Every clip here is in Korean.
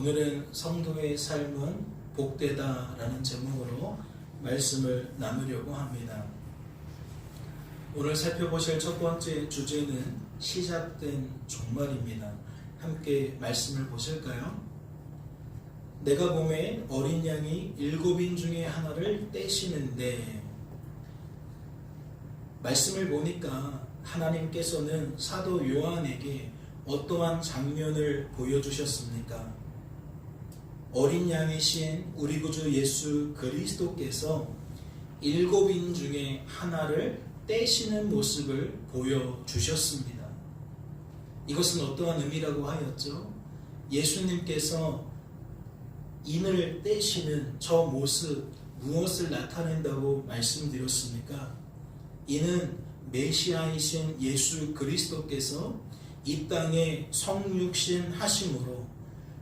오늘은 성도의 삶은 복되다라는 제목으로 말씀을 나누려고 합니다. 오늘 살펴보실 첫 번째 주제는 시작된 종말입니다. 함께 말씀을 보실까요? 내가 보매 어린 양이 7인 중에 하나를 떼시는데, 말씀을 보니까 하나님께서는 사도 요한에게 어떠한 장면을 보여주셨습니까? 어린 양이신 우리 구주 예수 그리스도께서 7인 중에 하나를 떼시는 모습을 보여주셨습니다. 이것은 어떠한 의미라고 하였죠? 예수님께서 인을 떼시는 저 모습, 무엇을 나타낸다고 말씀드렸습니까? 이는 메시아이신 예수 그리스도께서 이 땅에 성육신 하심으로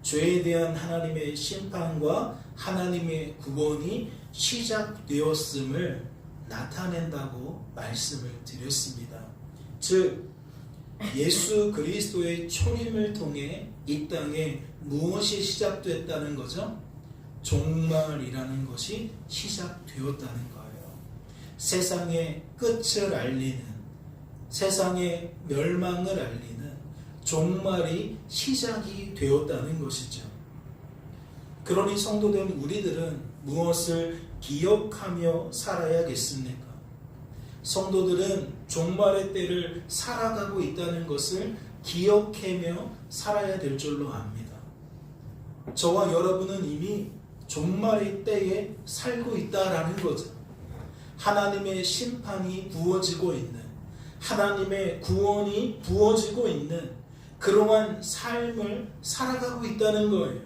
죄에 대한 하나님의 심판과 하나님의 구원이 시작되었음을 나타낸다고 말씀을 드렸습니다. 즉, 예수 그리스도의 초림을 통해 이 땅에 무엇이 시작됐다는 거죠? 종말이라는 것이 시작되었다는 거예요. 세상의 끝을 알리는, 세상의 멸망을 알리는 종말이 시작이 되었다는 것이죠. 그러니 성도된 우리들은 무엇을 기억하며 살아야겠습니까? 성도들은 종말의 때를 살아가고 있다는 것을 기억하며 살아야 될 줄로 압니다. 저와 여러분은 이미 종말의 때에 살고 있다라는 거죠. 하나님의 심판이 부어지고 있는, 하나님의 구원이 부어지고 있는 그러한 삶을 살아가고 있다는 거예요.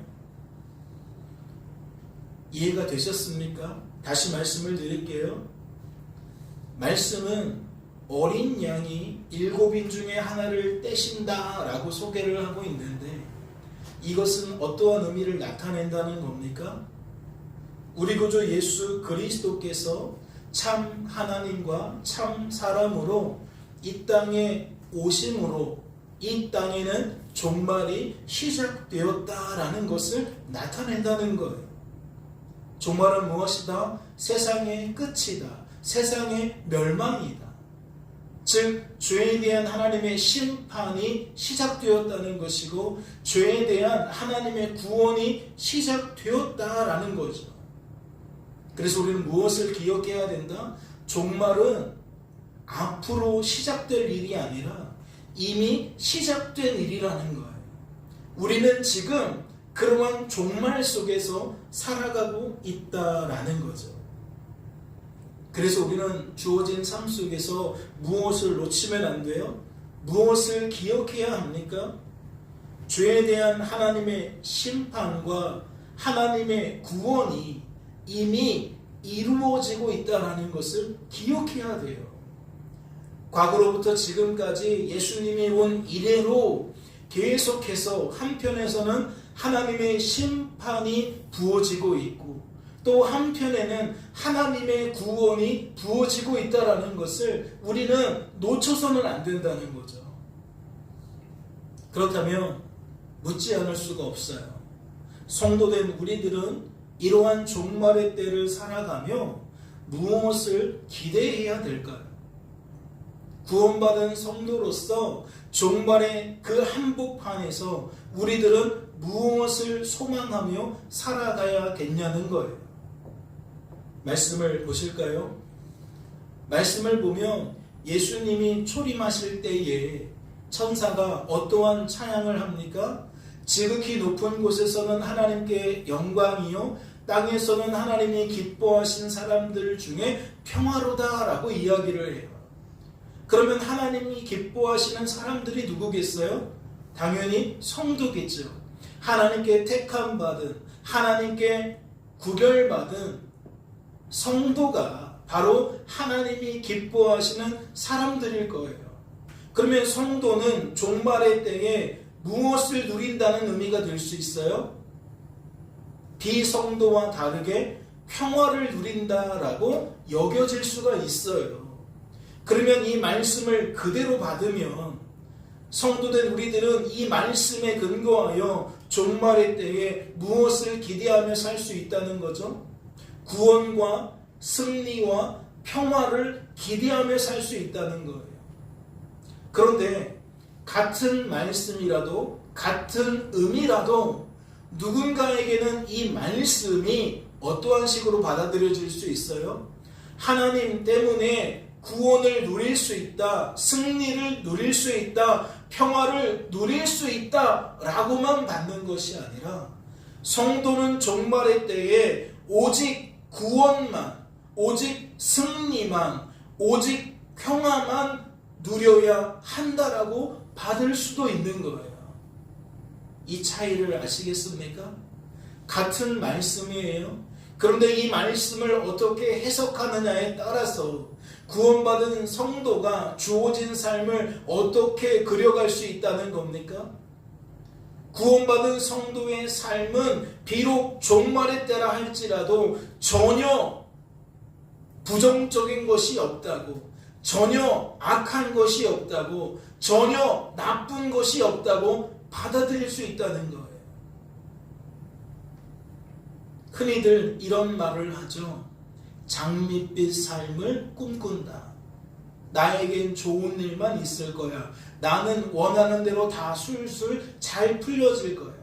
이해가 되셨습니까? 다시 말씀을 드릴게요. 말씀은 어린 양이 7인 중에 하나를 떼신다 라고 소개를 하고 있는데, 이것은 어떠한 의미를 나타낸다는 겁니까? 우리 구주 예수 그리스도께서 참 하나님과 참 사람으로 이 땅에 오심으로 이 땅에는 종말이 시작되었다라는 것을 나타낸다는 거예요. 종말은 무엇이다? 세상의 끝이다. 세상의 멸망이다. 즉, 죄에 대한 하나님의 심판이 시작되었다는 것이고, 죄에 대한 하나님의 구원이 시작되었다라는 거죠. 그래서 우리는 무엇을 기억해야 된다? 종말은 앞으로 시작될 일이 아니라 이미 시작된 일이라는 거예요. 우리는 지금 그러한 종말 속에서 살아가고 있다라는 거죠. 그래서 우리는 주어진 삶 속에서 무엇을 놓치면 안 돼요? 무엇을 기억해야 합니까? 죄에 대한 하나님의 심판과 하나님의 구원이 이미 이루어지고 있다는 것을 기억해야 돼요. 과거로부터 지금까지 예수님이 온 이래로 계속해서 한편에서는 하나님의 심판이 부어지고 있고, 또 한편에는 하나님의 구원이 부어지고 있다는 것을 우리는 놓쳐서는 안 된다는 거죠. 그렇다면 묻지 않을 수가 없어요. 성도된 우리들은 이러한 종말의 때를 살아가며 무엇을 기대해야 될까요? 구원받은 성도로서 종말의 그 한복판에서 우리들은 무엇을 소망하며 살아가야겠냐는 거예요. 말씀을 보실까요? 말씀을 보면 예수님이 초림하실 때에 천사가 어떠한 찬양을 합니까? 지극히 높은 곳에서는 하나님께 영광이요, 땅에서는 하나님이 기뻐하신 사람들 중에 평화로다라고 이야기를 해요. 그러면 하나님이 기뻐하시는 사람들이 누구겠어요? 당연히 성도겠죠. 하나님께 택함받은, 하나님께 구별받은 성도가 바로 하나님이 기뻐하시는 사람들일 거예요. 그러면 성도는 종말의 때에 무엇을 누린다는 의미가 될 수 있어요? 비성도와 다르게 평화를 누린다라고 여겨질 수가 있어요. 그러면 이 말씀을 그대로 받으면 성도된 우리들은 이 말씀에 근거하여 종말의 때에 무엇을 기대하며 살 수 있다는 거죠? 구원과 승리와 평화를 기대하며 살 수 있다는 거예요. 그런데 같은 말씀이라도, 같은 의미라도 누군가에게는 이 말씀이 어떠한 식으로 받아들여질 수 있어요? 하나님 때문에 구원을 누릴 수 있다, 승리를 누릴 수 있다, 평화를 누릴 수 있다 라고만 받는 것이 아니라 성도는 종말의 때에 오직 구원만, 오직 승리만, 오직 평화만 누려야 한다라고 받을 수도 있는 거예요. 이 차이를 아시겠습니까? 같은 말씀이에요. 그런데 이 말씀을 어떻게 해석하느냐에 따라서 구원받은 성도가 주어진 삶을 어떻게 그려갈 수 있다는 겁니까? 구원받은 성도의 삶은 비록 종말의 때라 할지라도 전혀 부정적인 것이 없다고, 전혀 악한 것이 없다고, 전혀 나쁜 것이 없다고 받아들일 수 있다는 거예요. 흔히들 이런 말을 하죠. 장밋빛 삶을 꿈꾼다. 나에겐 좋은 일만 있을 거야. 나는 원하는 대로 다 술술 잘 풀려질 거야.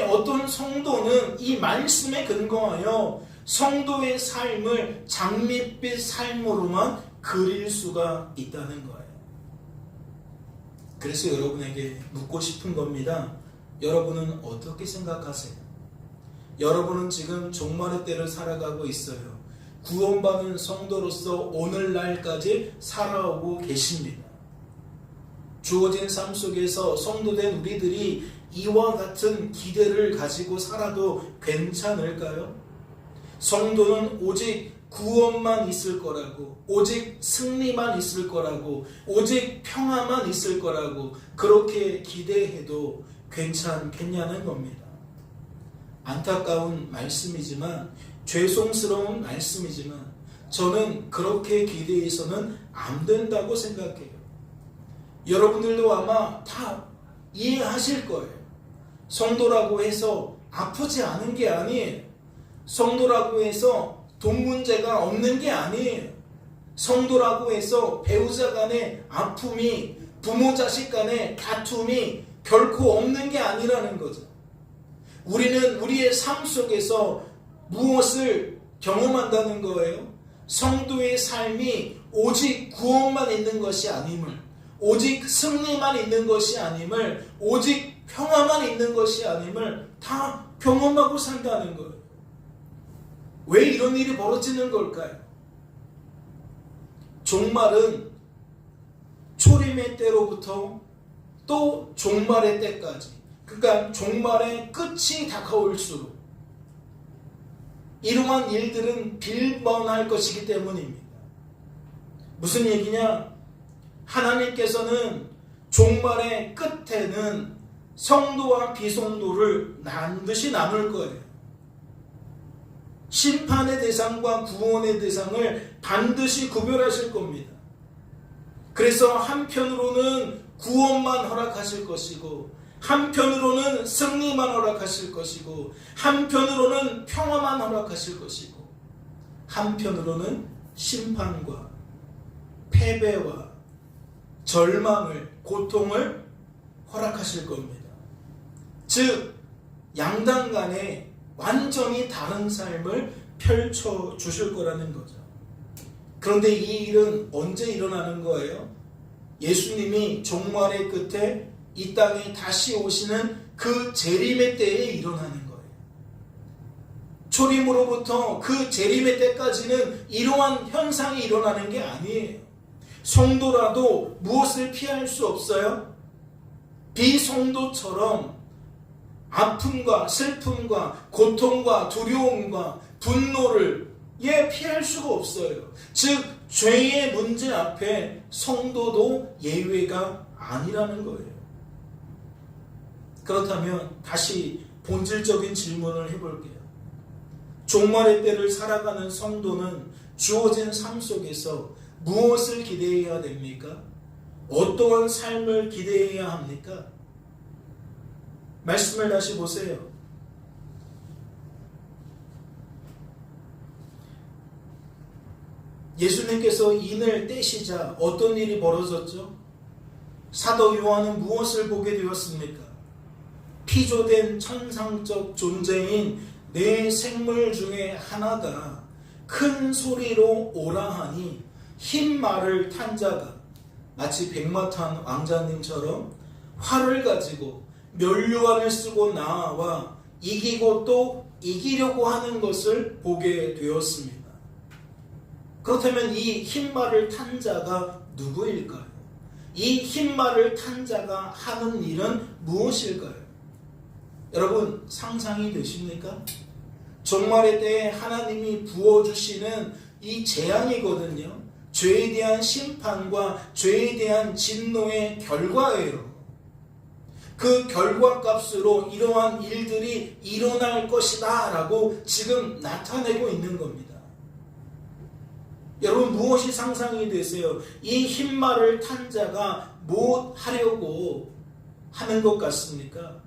어떤 성도는 이 말씀에 근거하여 성도의 삶을 장밋빛 삶으로만 그릴 수가 있다는 거예요. 그래서 여러분에게 묻고 싶은 겁니다. 여러분은 어떻게 생각하세요? 여러분은 지금 종말의 때를 살아가고 있어요. 구원받은 성도로서 오늘날까지 살아오고 계십니다. 주어진 삶 속에서 성도된 우리들이 이와 같은 기대를 가지고 살아도 괜찮을까요? 성도는 오직 구원만 있을 거라고, 오직 승리만 있을 거라고, 오직 평화만 있을 거라고 그렇게 기대해도 괜찮겠냐는 겁니다. 안타까운 말씀이지만, 죄송스러운 말씀이지만 저는 그렇게 기대해서는 안 된다고 생각해요. 여러분들도 아마 다 이해하실 거예요. 성도라고 해서 아프지 않은 게 아니에요. 성도라고 해서 돈 문제가 없는 게 아니에요. 성도라고 해서 배우자 간의 아픔이, 부모 자식 간의 다툼이 결코 없는 게 아니라는 거죠. 우리는 우리의 삶 속에서 무엇을 경험한다는 거예요? 성도의 삶이 오직 구원만 있는 것이 아님을, 오직 승리만 있는 것이 아님을, 오직 평화만 있는 것이 아님을 다 경험하고 산다는 거예요. 왜 이런 일이 벌어지는 걸까요? 종말은 초림의 때로부터 또 종말의 때까지, 그러니까 종말의 끝이 다가올수록 이러한 일들은 빈번할 것이기 때문입니다. 무슨 얘기냐? 하나님께서는 종말의 끝에는 성도와 비성도를 반드시 나눌 거예요. 심판의 대상과 구원의 대상을 반드시 구별하실 겁니다. 그래서 한편으로는 구원만 허락하실 것이고, 한편으로는 승리만 허락하실 것이고, 한편으로는 평화만 허락하실 것이고, 한편으로는 심판과 패배와 절망을, 고통을 허락하실 겁니다. 즉 양당 간에 완전히 다른 삶을 펼쳐주실 거라는 거죠. 그런데 이 일은 언제 일어나는 거예요? 예수님이 종말의 끝에 이 땅에 다시 오시는 그 재림의 때에 일어나는 거예요. 초림으로부터 그 재림의 때까지는 이러한 현상이 일어나는 게 아니에요. 성도라도 무엇을 피할 수 없어요? 비성도처럼 아픔과 슬픔과 고통과 두려움과 분노를 피할 수가 없어요. 즉 죄의 문제 앞에 성도도 예외가 아니라는 거예요. 그렇다면 다시 본질적인 질문을 해볼게요. 종말의 때를 살아가는 성도는 주어진 삶 속에서 무엇을 기대해야 됩니까? 어떠한 삶을 기대해야 합니까? 말씀을 다시 보세요. 예수님께서 인을 떼시자 어떤 일이 벌어졌죠? 사도 요한은 무엇을 보게 되었습니까? 피조된 천상적 존재인 내 생물 중에 하나가 큰 소리로 오라 하니 흰 말을 탄 자가 마치 백마탄 왕자님처럼 활을 가지고 면류관을 쓰고 나와 이기고 또 이기려고 하는 것을 보게 되었습니다. 그렇다면 이 흰 말을 탄 자가 누구일까요? 이 흰 말을 탄 자가 하는 일은 무엇일까요? 여러분 상상이 되십니까? 종말의 때에 하나님이 부어주시는 이 재앙이거든요. 죄에 대한 심판과 죄에 대한 진노의 결과예요. 그 결과값으로 이러한 일들이 일어날 것이다 라고 지금 나타내고 있는 겁니다. 여러분 무엇이 상상이 되세요? 이 흰 말을 탄 자가 뭐 하려고 하는 것 같습니까?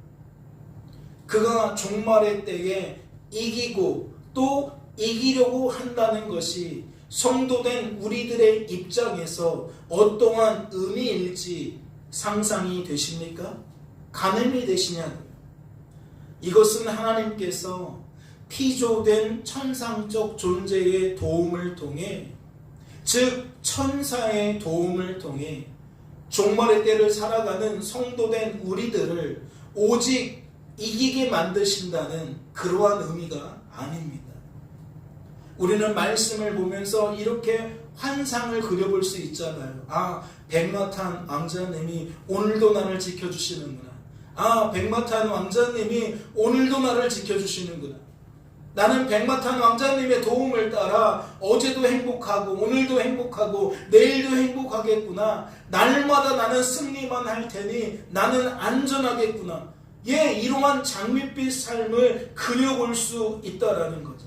그가 종말의 때에 이기고 또 이기려고 한다는 것이 성도된 우리들의 입장에서 어떠한 의미일지 상상이 되십니까? 가늠이 되시냐고요. 이것은 하나님께서 피조된 천상적 존재의 도움을 통해, 즉 천사의 도움을 통해 종말의 때를 살아가는 성도된 우리들을 오직 이기게 만드신다는 그러한 의미가 아닙니다. 우리는 말씀을 보면서 이렇게 환상을 그려볼 수 있잖아요. 백마탄 왕자님이 오늘도 나를 지켜주시는구나. 백마탄 왕자님이 오늘도 나를 지켜주시는구나. 나는 백마탄 왕자님의 도움을 따라 어제도 행복하고 오늘도 행복하고 내일도 행복하겠구나. 날마다 나는 승리만 할 테니 나는 안전하겠구나. 이러한 장밋빛 삶을 그려볼 수 있다라는 거죠.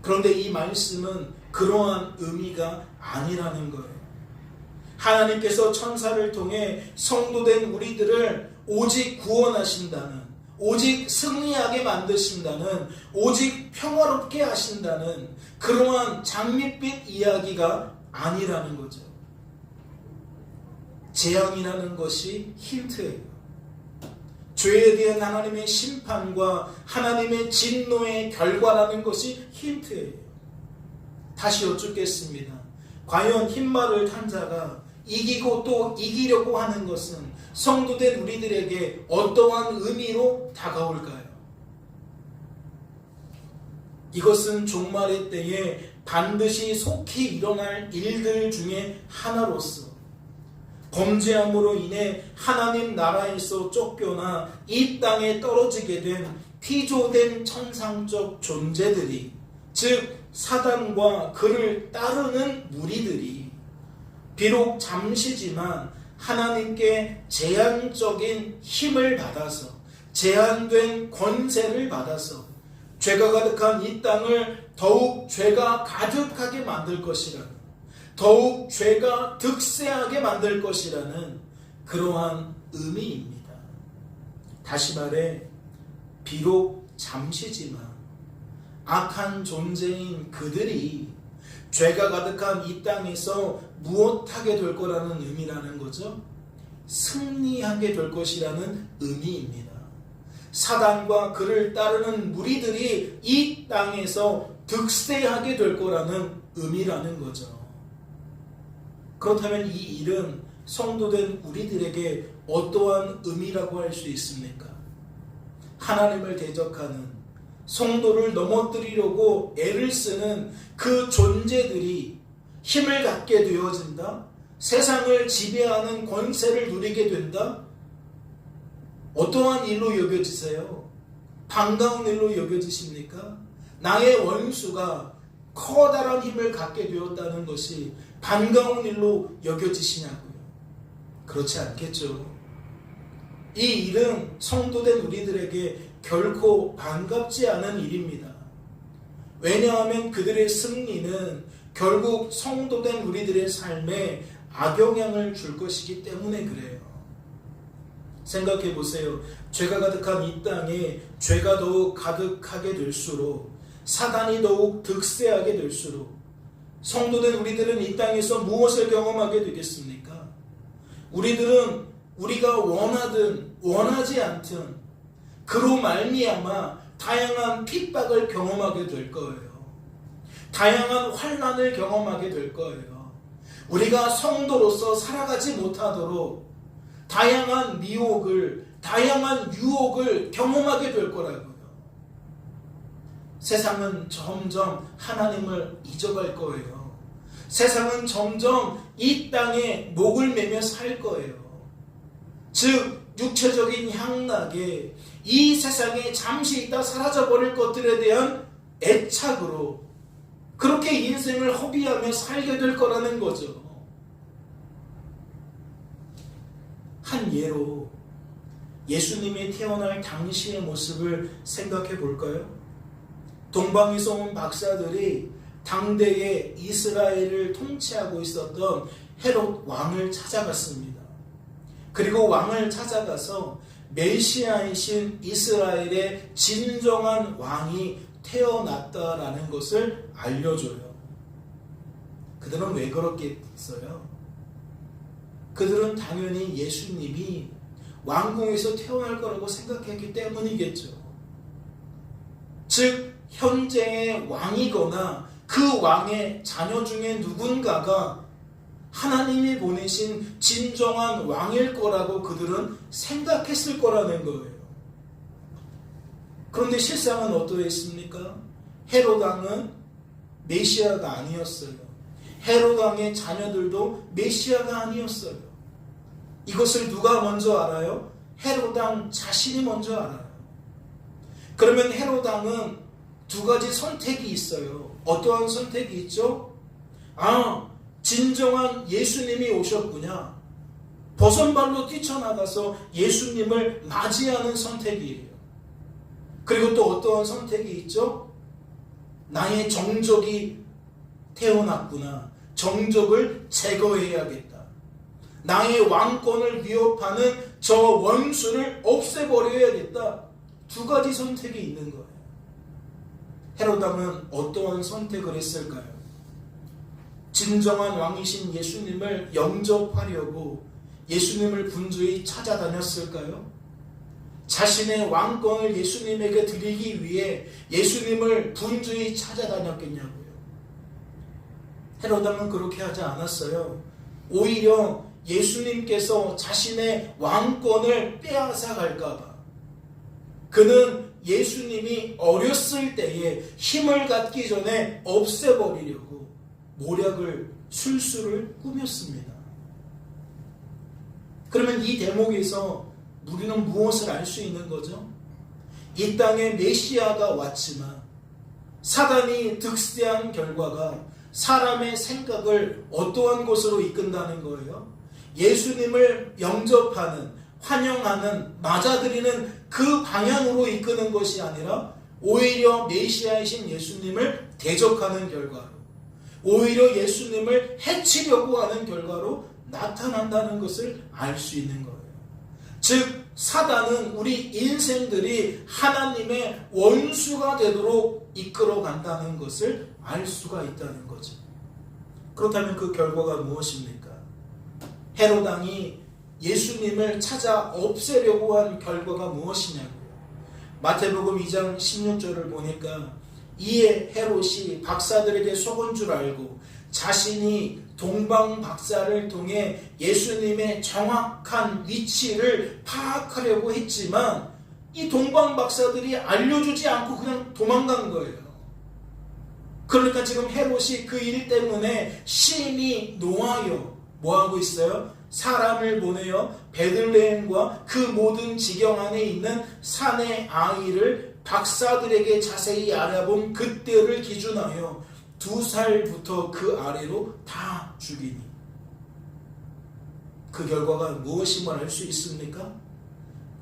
그런데 이 말씀은 그러한 의미가 아니라는 거예요. 하나님께서 천사를 통해 성도된 우리들을 오직 구원하신다는, 오직 승리하게 만드신다는, 오직 평화롭게 하신다는 그러한 장밋빛 이야기가 아니라는 거죠. 재앙이라는 것이 힌트예요. 죄에 대한 하나님의 심판과 하나님의 진노의 결과라는 것이 힌트예요. 다시 여쭙겠습니다. 과연 흰말을 탄 자가 이기고 또 이기려고 하는 것은 성도된 우리들에게 어떠한 의미로 다가올까요? 이것은 종말의 때에 반드시 속히 일어날 일들 중에 하나로서 범죄함으로 인해 하나님 나라에서 쫓겨나 이 땅에 떨어지게 된 피조된 천상적 존재들이, 즉 사단과 그를 따르는 무리들이 비록 잠시지만 하나님께 제한적인 힘을 받아서, 제한된 권세를 받아서 죄가 가득한 이 땅을 더욱 죄가 가득하게 만들 것이라는, 더욱 죄가 득세하게 만들 것이라는 그러한 의미입니다. 다시 말해 비록 잠시지만 악한 존재인 그들이 죄가 가득한 이 땅에서 무엇하게 될 거라는 의미라는 거죠. 승리하게 될 것이라는 의미입니다. 사단과 그를 따르는 무리들이 이 땅에서 득세하게 될 거라는 의미라는 거죠. 그렇다면 이 일은 성도된 우리들에게 어떠한 의미라고 할 수 있습니까? 하나님을 대적하는, 성도를 넘어뜨리려고 애를 쓰는 그 존재들이 힘을 갖게 되어진다? 세상을 지배하는 권세를 누리게 된다? 어떠한 일로 여겨지세요? 반가운 일로 여겨지십니까? 나의 원수가 커다란 힘을 갖게 되었다는 것이 반가운 일로 여겨지시냐고요? 그렇지 않겠죠. 이 일은 성도된 우리들에게 결코 반갑지 않은 일입니다. 왜냐하면 그들의 승리는 결국 성도된 우리들의 삶에 악영향을 줄 것이기 때문에 그래요. 생각해 보세요. 죄가 가득한 이 땅에 죄가 더욱 가득하게 될수록, 사단이 더욱 득세하게 될수록 성도된 우리들은 이 땅에서 무엇을 경험하게 되겠습니까? 우리들은 우리가 원하든 원하지 않든 그로 말미암아 다양한 핍박을 경험하게 될 거예요. 다양한 환난을 경험하게 될 거예요. 우리가 성도로서 살아가지 못하도록 다양한 미혹을, 다양한 유혹을 경험하게 될 거라고요. 세상은 점점 하나님을 잊어갈 거예요. 세상은 점점 이 땅에 목을 매며 살 거예요. 즉 육체적인 향락에 이 세상에 잠시 있다 사라져버릴 것들에 대한 애착으로 그렇게 인생을 허비하며 살게 될 거라는 거죠. 한 예로 예수님이 태어날 당시의 모습을 생각해 볼까요? 동방에서 온 박사들이 당대의 이스라엘을 통치하고 있었던 헤롯 왕을 찾아갔습니다. 그리고 왕을 찾아가서 메시아이신 이스라엘의 진정한 왕이 태어났다라는 것을 알려줘요. 그들은 왜 그렇게 했어요? 그들은 당연히 예수님이 왕궁에서 태어날 거라고 생각했기 때문이겠죠. 즉 현재의 왕이거나 그 왕의 자녀 중에 누군가가 하나님이 보내신 진정한 왕일 거라고 그들은 생각했을 거라는 거예요. 그런데 실상은 어떠했습니까? 헤롯 왕은 메시아가 아니었어요. 헤롯 왕의 자녀들도 메시아가 아니었어요. 이것을 누가 먼저 알아요? 헤롯 왕 자신이 먼저 알아요. 그러면 헤롯 왕은 두 가지 선택이 있어요. 어떠한 선택이 있죠? 진정한 예수님이 오셨구나. 버선발로 뛰쳐나가서 예수님을 맞이하는 선택이에요. 그리고 또 어떠한 선택이 있죠? 나의 정적이 태어났구나. 정적을 제거해야겠다. 나의 왕권을 위협하는 저 원수를 없애버려야겠다. 두 가지 선택이 있는 거예요. 헤롯 왕은 어떠한 선택을 했을까요? 진정한 왕이신 예수님을 영접하려고 예수님을 분주히 찾아다녔을까요? 자신의 왕권을 예수님에게 드리기 위해 예수님을 분주히 찾아다녔겠냐고요. 헤롯 왕은 그렇게 하지 않았어요. 오히려 예수님께서 자신의 왕권을 빼앗아 갈까봐 그는 예수님이 어렸을 때에 힘을 갖기 전에 없애버리려고 모략을, 술수를 꾸몄습니다. 그러면 이 대목에서 우리는 무엇을 알 수 있는 거죠? 이 땅에 메시아가 왔지만 사단이 득세한 결과가 사람의 생각을 어떠한 곳으로 이끈다는 거예요? 예수님을 영접하는, 환영하는, 맞아들이는 그 방향으로 이끄는 것이 아니라 오히려 메시아이신 예수님을 대적하는 결과로, 오히려 예수님을 해치려고 하는 결과로 나타난다는 것을 알 수 있는 거예요. 즉 사단은 우리 인생들이 하나님의 원수가 되도록 이끌어 간다는 것을 알 수가 있다는 거죠. 그렇다면 그 결과가 무엇입니까? 헤롯 왕이 예수님을 찾아 없애려고 한 결과가 무엇이냐고요. 마태복음 2장 16절을 보니까 이에 헤롯이 박사들에게 속은 줄 알고 자신이 동방 박사를 통해 예수님의 정확한 위치를 파악하려고 했지만 이 동방 박사들이 알려주지 않고 그냥 도망간 거예요. 그러니까 지금 헤롯이 그 일 때문에 심히 노하여 뭐하고 있어요? 사람을 보내어 베들레헴과 그 모든 지경 안에 있는 산의 아이를 박사들에게 자세히 알아본 그때를 기준하여 2살부터 그 아래로 다 죽이니. 그 결과가 무엇임을 알 수 있습니까?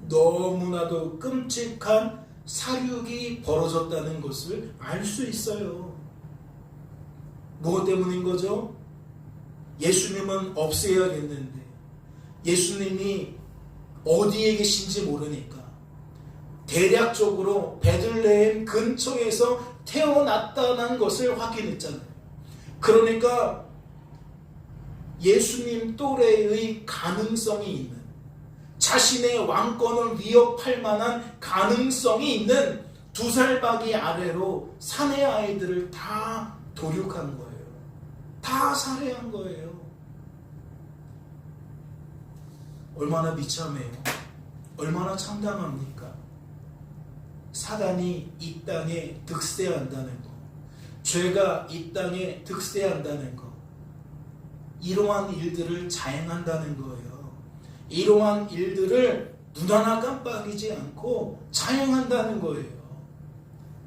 너무나도 끔찍한 사륙이 벌어졌다는 것을 알 수 있어요. 무엇 때문인 거죠? 예수님은 없애야겠는데 예수님이 어디에 계신지 모르니까 대략적으로 베들레헴 근처에서 태어났다는 것을 확인했잖아요. 그러니까 예수님 또래의 가능성이 있는, 자신의 왕권을 위협할 만한 가능성이 있는 2살박이 아래로 사내 아이들을 다 도륙한 거예요. 다 살해한 거예요. 얼마나 비참해요. 얼마나 참담합니까? 사단이 이 땅에 득세한다는 것, 죄가 이 땅에 득세한다는 것, 이러한 일들을 자행한다는 거예요. 이러한 일들을 눈 하나 깜빡이지 않고 자행한다는 거예요.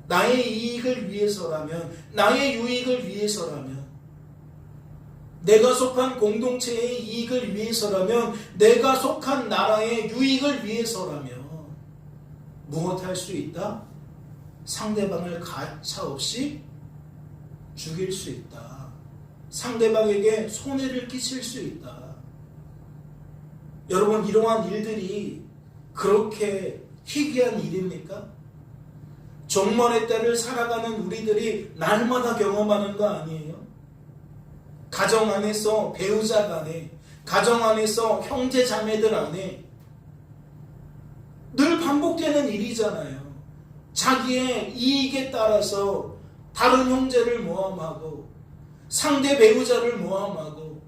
나의 이익을 위해서라면, 나의 유익을 위해서라면, 내가 속한 공동체의 이익을 위해서라면, 내가 속한 나라의 유익을 위해서라면 무엇 할 수 있다? 상대방을 가차없이 죽일 수 있다. 상대방에게 손해를 끼칠 수 있다. 여러분, 이러한 일들이 그렇게 희귀한 일입니까? 종말의 때를 살아가는 우리들이 날마다 경험하는 거 아니에요? 가정 안에서 배우자 간에, 가정 안에서 형제 자매들 안에 늘 반복되는 일이잖아요. 자기의 이익에 따라서 다른 형제를 모함하고 상대 배우자를 모함하고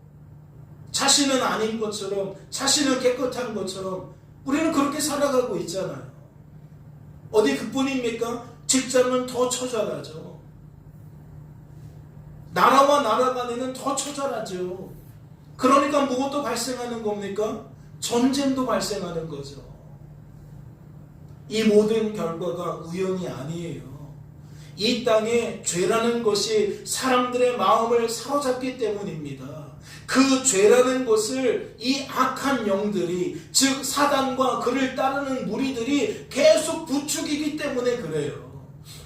자신은 아닌 것처럼, 자신은 깨끗한 것처럼 우리는 그렇게 살아가고 있잖아요. 어디 그뿐입니까? 직장은 더 처절하죠. 나라와 나라 간에는 더 처절하죠. 그러니까 무엇도 발생하는 겁니까? 전쟁도 발생하는 거죠. 이 모든 결과가 우연이 아니에요. 이 땅에 죄라는 것이 사람들의 마음을 사로잡기 때문입니다. 그 죄라는 것을 이 악한 영들이, 즉 사단과 그를 따르는 무리들이 계속 부추기기 때문에 그래요.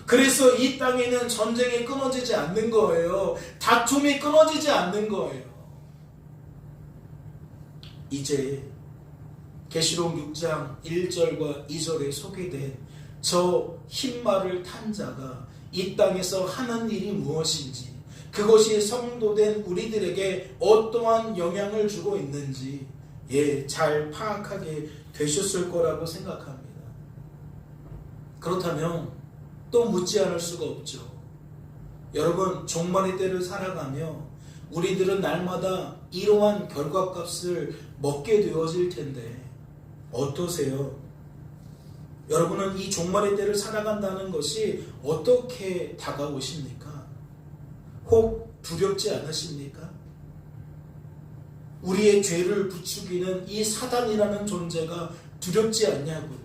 그래서 이 땅에는 전쟁이 끊어지지 않는 거예요. 다툼이 끊어지지 않는 거예요. 이제 계시록 6장 1절과 2절에 소개된 저 흰말을 탄 자가 이 땅에서 하는 일이 무엇인지, 그것이 성도된 우리들에게 어떠한 영향을 주고 있는지 잘 파악하게 되셨을 거라고 생각합니다. 그렇다면 또 묻지 않을 수가 없죠. 여러분, 종말의 때를 살아가며 우리들은 날마다 이러한 결과값을 먹게 되어질 텐데 어떠세요? 여러분은 이 종말의 때를 살아간다는 것이 어떻게 다가오십니까? 혹 두렵지 않으십니까? 우리의 죄를 부추기는 이 사단이라는 존재가 두렵지 않냐고요.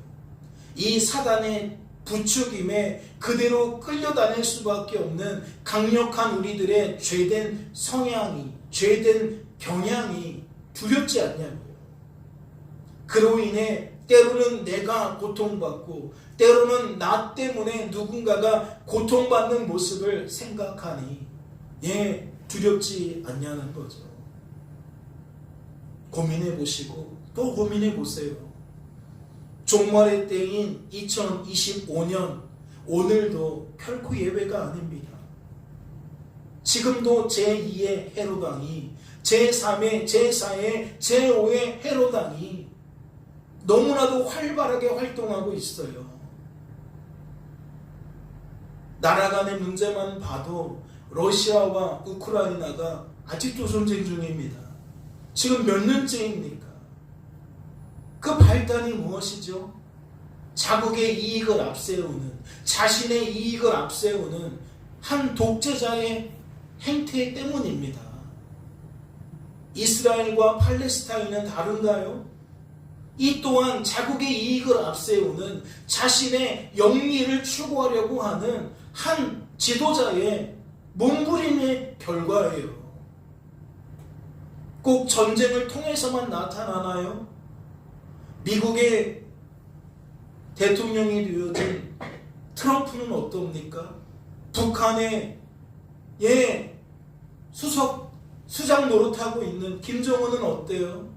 이 사단의 부추김에 그대로 끌려다닐 수밖에 없는 강력한 우리들의 죄된 성향이, 죄된 경향이 두렵지 않냐고요. 그로 인해 때로는 내가 고통받고 때로는 나 때문에 누군가가 고통받는 모습을 생각하니 두렵지 않냐는 거죠. 고민해 보시고 또 고민해 보세요. 종말의 때인 2025년 오늘도 결코 예외가 아닙니다. 지금도 제2의 헤롯왕이, 제3의, 제4의, 제5의 헤롯왕이 너무나도 활발하게 활동하고 있어요. 나라 간의 문제만 봐도 러시아와 우크라이나가 아직도 전쟁 중입니다. 지금 몇 년째입니까? 그 발단이 무엇이죠? 자국의 이익을 앞세우는, 자신의 이익을 앞세우는 한 독재자의 행태 때문입니다. 이스라엘과 팔레스타인은 다른가요? 이 또한 자국의 이익을 앞세우는, 자신의 영리를 추구하려고 하는 한 지도자의 몸부림의 결과예요. 꼭 전쟁을 통해서만 나타나나요? 미국의 대통령이 되어진 트럼프는 어떻습니까? 북한의 수석 수장 노릇하고 있는 김정은은 어때요?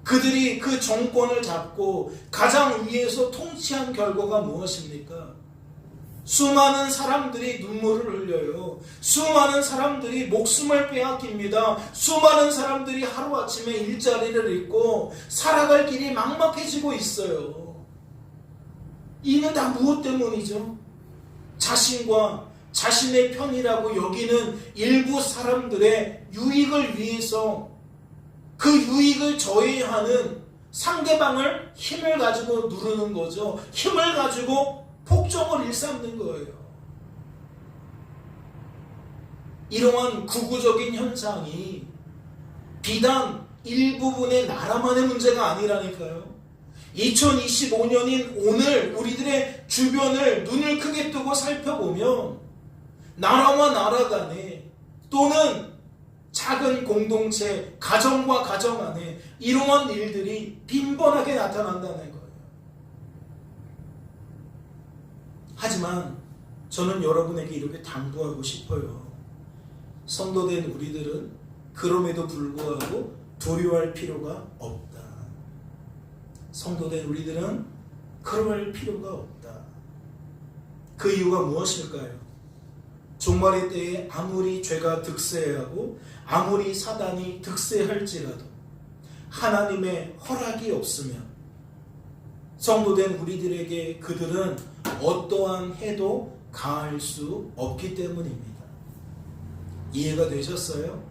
그들이 그 정권을 잡고 가장 위에서 통치한 결과가 무엇입니까? 수많은 사람들이 눈물을 흘려요. 수많은 사람들이 목숨을 빼앗깁니다. 수많은 사람들이 하루아침에 일자리를 잃고 살아갈 길이 막막해지고 있어요. 이는 다 무엇 때문이죠? 자신과 자신의 편이라고 여기는 일부 사람들의 유익을 위해서 그 유익을 저해하는 상대방을 힘을 가지고 누르는 거죠. 힘을 가지고 폭정을 일삼는 거예요. 이러한 구구적인 현상이 비단 일부분의 나라만의 문제가 아니라니까요. 2025년인 오늘 우리들의 주변을 눈을 크게 뜨고 살펴보면 나라와 나라 간에 또는 작은 공동체, 가정과 가정 안에 이러한 일들이 빈번하게 나타난다는 거예요. 하지만 저는 여러분에게 이렇게 당부하고 싶어요. 성도된 우리들은 그럼에도 불구하고 두려워할 필요가 없다. 성도된 우리들은 그럴 필요가 없다. 그 이유가 무엇일까요? 종말의 때에 아무리 죄가 득세하고 아무리 사단이 득세할지라도 하나님의 허락이 없으면 성도된 우리들에게 그들은 어떠한 해도 가할 수 없기 때문입니다. 이해가 되셨어요?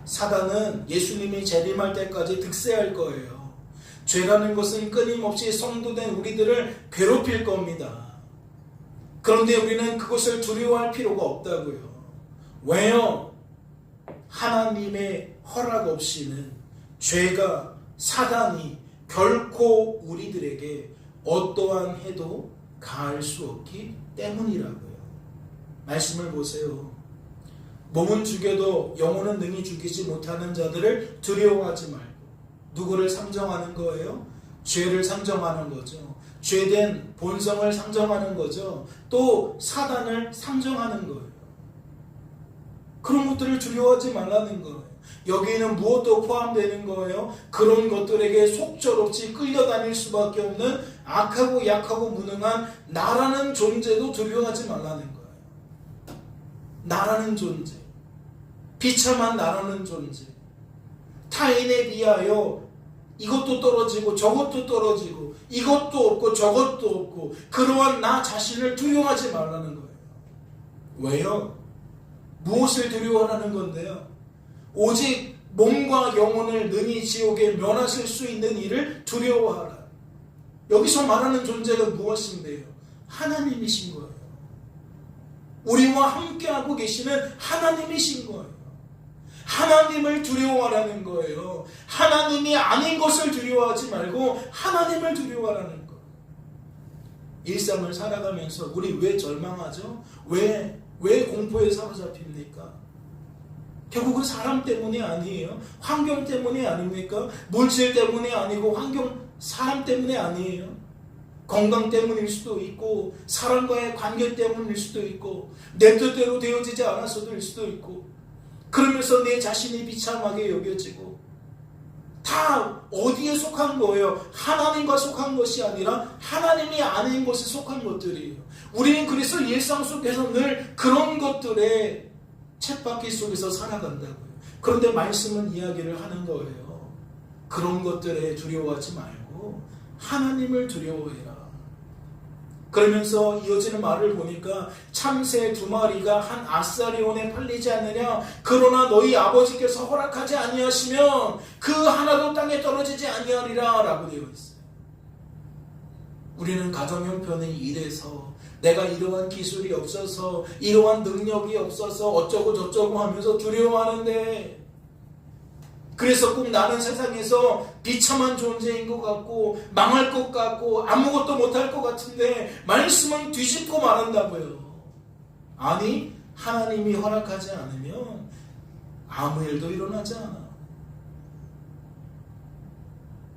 사단은 예수님이 재림할 때까지 득세할 거예요. 죄라는 것은 끊임없이 성도된 우리들을 괴롭힐 겁니다. 그런데 우리는 그것을 두려워할 필요가 없다고요. 왜요? 하나님의 허락 없이는 죄가, 사단이 결코 우리들에게 어떠한 해도 가할 수 없기 때문이라고요. 말씀을 보세요. 몸은 죽여도 영혼은 능히 죽이지 못하는 자들을 두려워하지 말고. 누구를 상정하는 거예요? 죄를 상정하는 거죠. 죄된 본성을 상정하는 거죠. 또 사단을 상정하는 거예요. 그런 것들을 두려워하지 말라는 거예요. 여기에는 무엇도 포함되는 거예요? 그런 것들에게 속절없이 끌려다닐 수밖에 없는 악하고 약하고 무능한 나라는 존재도 두려워하지 말라는 거예요. 나라는 존재, 비참한 나라는 존재, 타인에 비하여 이것도 떨어지고 저것도 떨어지고 이것도 없고 저것도 없고 그러한 나 자신을 두려워하지 말라는 거예요. 왜요? 무엇을 두려워하는 건데요? 오직 몸과 영혼을 능히 지옥에 면하실 수 있는 일을 두려워하라. 여기서 말하는 존재가 무엇인데요? 하나님이신 거예요. 우리와 함께하고 계시는 하나님이신 거예요. 하나님을 두려워하라는 거예요. 하나님이 아닌 것을 두려워하지 말고 하나님을 두려워하라는 거예요. 일상을 살아가면서 우리 왜 절망하죠? 왜 공포에 사로잡힙니까? 결국은 사람 때문이 아니에요. 환경 때문이 아닙니까? 물질 때문이 아니고 사람 때문이 아니에요. 건강 때문일 수도 있고 사람과의 관계 때문일 수도 있고 내 뜻대로 되어지지 않아서일 수도 있고 그러면서 내 자신이 비참하게 여겨지고 다 어디에 속한 거예요? 하나님과 속한 것이 아니라 하나님이 아닌 것에 속한 것들이에요. 우리는 그래서 일상 속에서 늘 그런 것들의 쳇바퀴 속에서 살아간다고요. 그런데 말씀은 이야기를 하는 거예요. 그런 것들에 두려워하지 말고 하나님을 두려워해라. 그러면서 이어지는 말을 보니까 참새 2마리가 한 아사리온에 팔리지 않느냐. 그러나 너희 아버지께서 허락하지 아니하시면 그 하나도 땅에 떨어지지 아니하리라 라고 되어 있어요. 우리는 가정 형편의 일에서 내가 이러한 기술이 없어서 이러한 능력이 없어서 어쩌고 저쩌고 하면서 두려워하는데 그래서 꼭 나는 세상에서 비참한 존재인 것 같고 망할 것 같고 아무것도 못할 것 같은데 말씀은 뒤집고 말한다고요. 아니 하나님이 허락하지 않으면 아무 일도 일어나지 않아.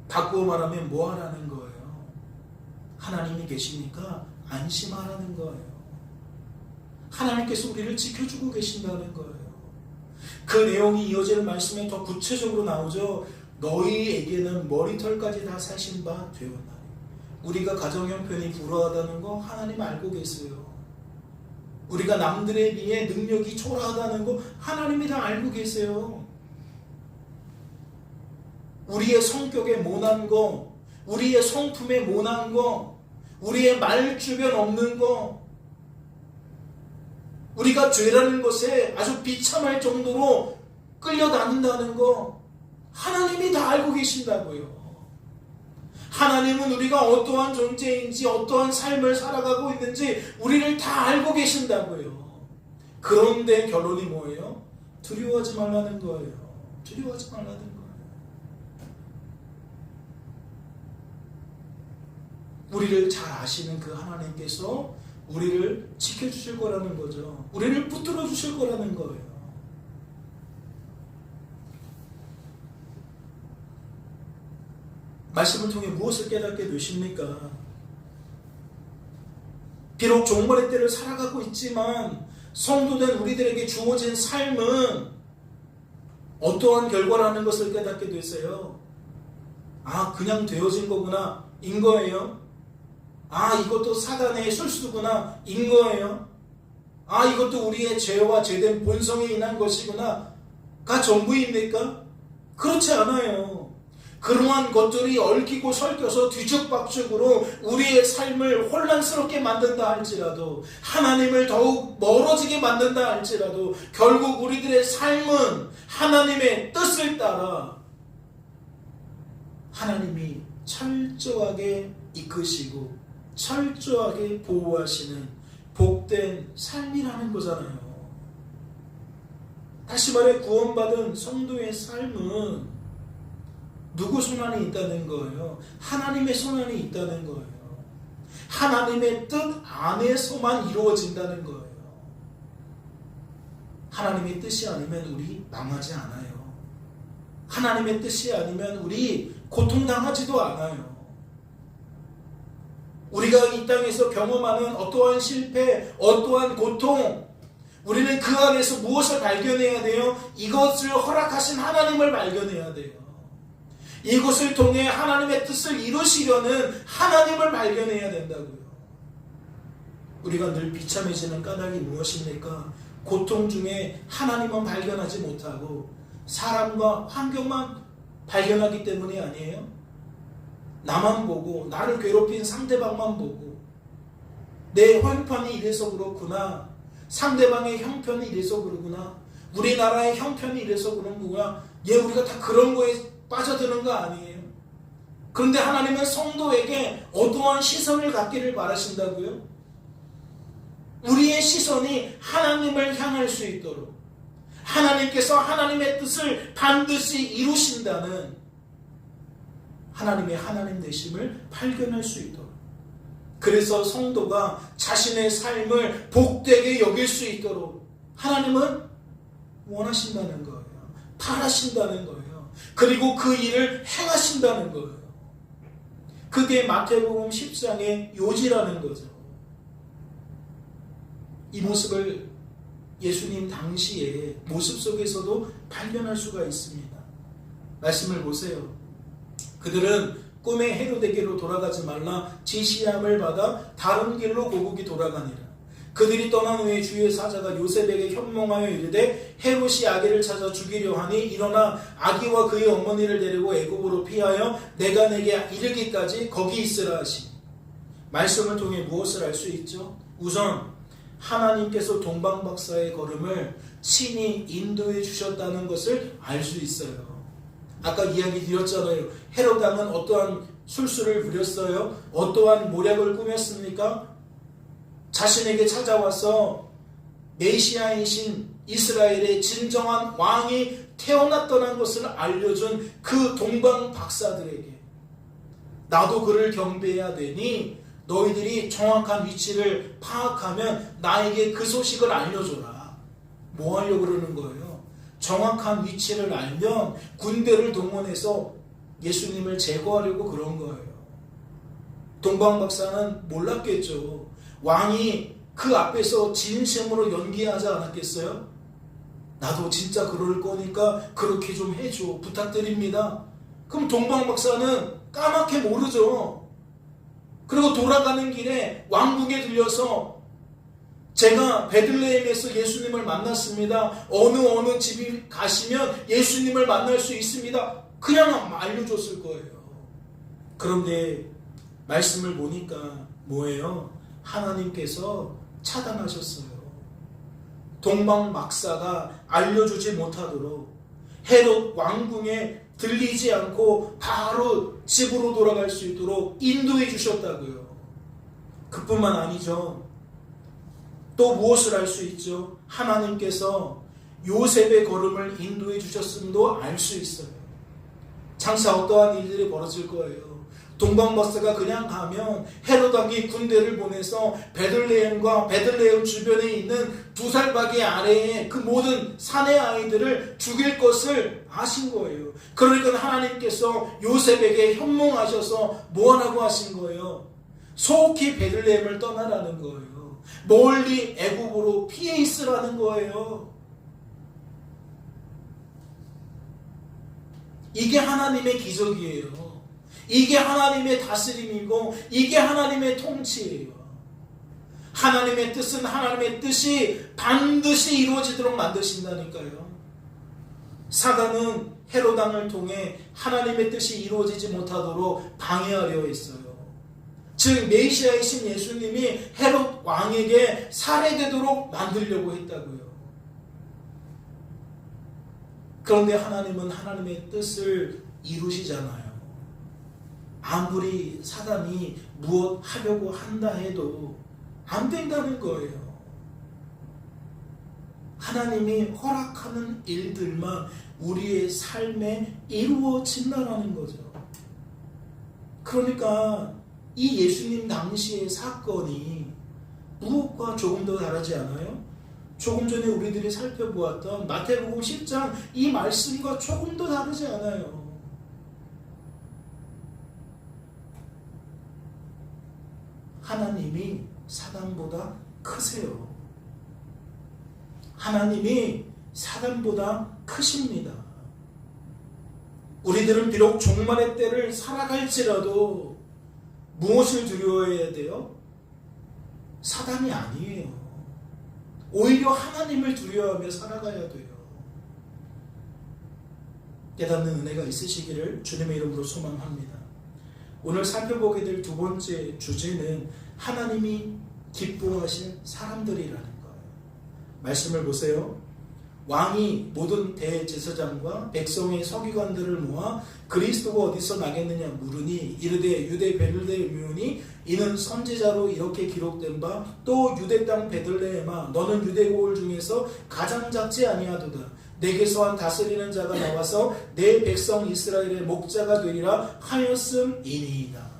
바꾸어 말하면 뭐 하라는 거예요? 하나님이 계시니까 안심하라는 거예요. 하나님께서 우리를 지켜주고 계신다는 거예요. 그 내용이 이어지는 말씀에 더 구체적으로 나오죠. 너희에게는 머리털까지 다 사신 바 되었나니. 우리가 가정 형편이 불우하다는 거 하나님 알고 계세요. 우리가 남들에 비해 능력이 초라하다는 거 하나님이 다 알고 계세요. 우리의 성격에 모난 거, 우리의 성품에 모난 거, 우리의 말주변 없는 거, 우리가 죄라는 것에 아주 비참할 정도로 끌려다닌다는 거 하나님이 다 알고 계신다고요. 하나님은 우리가 어떠한 존재인지 어떠한 삶을 살아가고 있는지 우리를 다 알고 계신다고요. 그런데 결론이 뭐예요? 두려워하지 말라는 거예요. 두려워하지 말라는 거예요. 우리를 잘 아시는 그 하나님께서 우리를 지켜주실 거라는 거죠. 우리를 붙들어 주실 거라는 거예요. 말씀을 통해 무엇을 깨닫게 되십니까? 비록 종말의 때를 살아가고 있지만 성도된 우리들에게 주어진 삶은 어떠한 결과라는 것을 깨닫게 되세요. 아, 그냥 되어진 거구나 인 거예요. 아, 이것도 사단의 술수구나 인 거예요. 아, 이것도 우리의 죄와 죄된 본성에 인한 것이구나가 전부입니까? 그렇지 않아요. 그러한 것들이 얽히고 설켜서 뒤죽박죽으로 우리의 삶을 혼란스럽게 만든다 할지라도, 하나님을 더욱 멀어지게 만든다 할지라도 결국 우리들의 삶은 하나님의 뜻을 따라 하나님이 철저하게 이끄시고 철저하게 보호하시는 복된 삶이라는 거잖아요. 다시 말해 구원받은 성도의 삶은 누구 손안에 있다는 거예요? 하나님의 손안에 있다는 거예요. 하나님의 뜻 안에서만 이루어진다는 거예요. 하나님의 뜻이 아니면 우리 망하지 않아요. 하나님의 뜻이 아니면 우리 고통당하지도 않아요. 우리가 이 땅에서 경험하는 어떠한 실패, 어떠한 고통, 우리는 그 안에서 무엇을 발견해야 돼요? 이것을 허락하신 하나님을 발견해야 돼요. 이것을 통해 하나님의 뜻을 이루시려는 하나님을 발견해야 된다고요. 우리가 늘 비참해지는 까닭이 무엇입니까? 고통 중에 하나님은 발견하지 못하고 사람과 환경만 발견하기 때문이 아니에요? 나만 보고 나를 괴롭힌 상대방만 보고 내 형편이 이래서 그렇구나, 상대방의 형편이 이래서 그러구나, 우리나라의 형편이 이래서 그런 거구나, 우리가 다 그런 거에 빠져드는 거 아니에요. 그런데 하나님은 성도에게 어떠한 시선을 갖기를 바라신다고요? 우리의 시선이 하나님을 향할 수 있도록, 하나님께서 하나님의 뜻을 반드시 이루신다는 하나님의 하나님 되심을 발견할 수 있도록, 그래서 성도가 자신의 삶을 복되게 여길 수 있도록 하나님은 원하신다는 거예요. 바라신다는 거예요. 그리고 그 일을 행하신다는 거예요. 그게 마태복음 10장의 요지라는 거죠. 이 모습을 예수님 당시의 모습 속에서도 발견할 수가 있습니다. 말씀을 보세요. 그들은 꿈에 헤로데게로 돌아가지 말라 지시함을 받아 다른 길로 고국이 돌아가니라. 그들이 떠난 후에 주의 사자가 요셉에게 현몽하여 이르되 헤롯이 아기를 찾아 죽이려 하니 일어나 아기와 그의 어머니를 데리고 애굽으로 피하여 내가 내게 이르기까지 거기 있으라 하시니. 말씀을 통해 무엇을 알 수 있죠? 우선 하나님께서 동방박사의 걸음을 친히 인도해 주셨다는 것을 알 수 있어요. 아까 이야기 드렸잖아요. 헤롯 왕은 어떠한 술수를 부렸어요? 어떠한 모략을 꾸몄습니까? 자신에게 찾아와서 메시아이신 이스라엘의 진정한 왕이 태어났다는 것을 알려준 그 동방 박사들에게 나도 그를 경배해야 되니 너희들이 정확한 위치를 파악하면 나에게 그 소식을 알려줘라. 뭐 하려고 그러는 거예요? 정확한 위치를 알면 군대를 동원해서 예수님을 제거하려고 그런 거예요. 동방 박사는 몰랐겠죠. 왕이 그 앞에서 진심으로 연기하지 않았겠어요? 나도 진짜 그럴 거니까 그렇게 좀 해줘. 부탁드립니다. 그럼 동방 박사는 까맣게 모르죠. 그리고 돌아가는 길에 왕궁에 들려서 제가 베들레헴에서 예수님을 만났습니다. 어느 집이 가시면 예수님을 만날 수 있습니다. 그냥 알려줬을 거예요. 그런데 말씀을 보니까 뭐예요? 하나님께서 차단하셨어요. 동방 박사가 알려주지 못하도록 헤롯 왕궁에 들리지 않고 바로 집으로 돌아갈 수 있도록 인도해 주셨다고요. 그뿐만 아니죠. 또 무엇을 알 수 있죠? 하나님께서 요셉의 걸음을 인도해 주셨음도 알 수 있어요. 장차 어떠한 일들이 벌어질 거예요. 동방 박사가 그냥 가면 헤롯 왕이 군대를 보내서 베들레헴과 베들레헴 주변에 있는 2살박이 아래에 그 모든 사내 아이들을 죽일 것을 아신 거예요. 그러니까 하나님께서 요셉에게 현몽하셔서 뭐라고 하신 거예요? 속히 베들레헴을 떠나라는 거예요. 멀리 애굽으로 피해 있으라는 거예요. 이게 하나님의 기적이에요. 이게 하나님의 다스림이고 이게 하나님의 통치예요. 하나님의 뜻은 하나님의 뜻이 반드시 이루어지도록 만드신다니까요. 사단은 헤롯 왕을 통해 하나님의 뜻이 이루어지지 못하도록 방해하려 했어요. 즉 메시아이신 예수님이 헤롯 왕에게 살해되도록 만들려고 했다고요. 그런데 하나님은 하나님의 뜻을 이루시잖아요. 아무리 사단이 무엇 하려고 한다 해도 안 된다는 거예요. 하나님이 허락하는 일들만 우리의 삶에 이루어진다는 거죠. 그러니까 이 예수님 당시의 사건이 무엇과 조금 더 다르지 않아요? 조금 전에 우리들이 살펴보았던 마태복음 10장 이 말씀과 조금 더 다르지 않아요. 하나님이 사단보다 크세요. 하나님이 사단보다 크십니다. 우리들은 비록 종말의 때를 살아갈지라도 무엇을 두려워해야 돼요? 사단이 아니에요. 오히려 하나님을 두려워하며 살아가야 돼요. 깨닫는 은혜가 있으시기를 주님의 이름으로 소망합니다. 오늘 살펴보게 될 두 번째 주제는 하나님이 기뻐하신 사람들이라는 거예요. 말씀을 보세요. 왕이 모든 대제사장과 백성의 서기관들을 모아 그리스도가 어디서 나겠느냐 물으니 이르되 유대 베들레헴이오니 이는 선지자로 이렇게 기록된 바 또 유대 땅 베들레헴아 너는 유대 고을 중에서 가장 작지 아니하도다. 내게서 한 다스리는 자가 나와서 내 백성 이스라엘의 목자가 되리라 하였음이니이다.